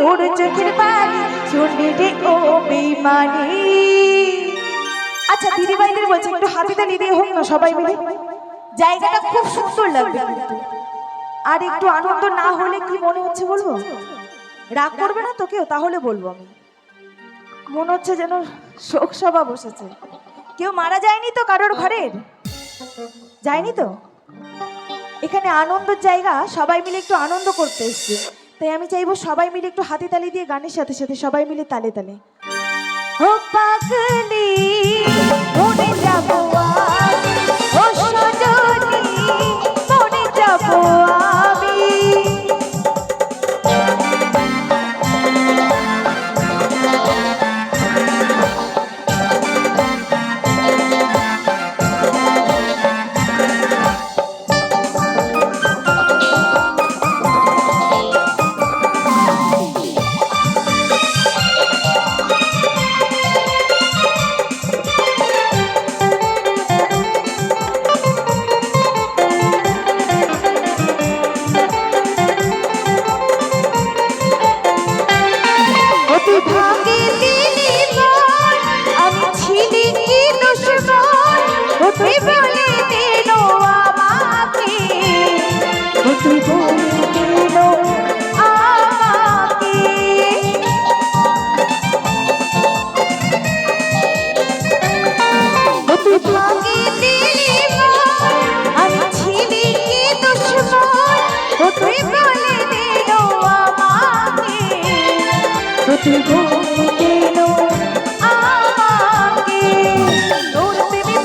তোর চোখের পানি শুনবি রে ও বেইমানি। আচ্ছা দিদি ভাইদের বলছি একটু হাতে তালি দিয়ে হোক না সবাই মিলে, জায়গাটা খুব সুন্দর লাগবে কিন্তু। আর একটু আনন্দ না হলে কি মনে হচ্ছে বলবো? রাগ করবে না তো কেউ? তাহলে বলবো আমি, মনে হচ্ছে যেন শোক সভা বসেছে। কেউ মারা যায়নি তো কারোর ঘরের? যায়নি তো? এখানে আনন্দের জায়গা, সবাই মিলে একটু আনন্দ করতে এসছে। তাই আমি চাইবো সবাই মিলে একটু হাতে তালি দিয়ে গানের সাথে সাথে সবাই মিলে তালে তালে ও পাগলি মনে যাবো আজ, ও সজনী মনে যাবো আমি।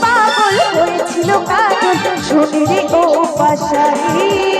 পাগল হয়েছিল কাজল শুনে রে ও পাশারি।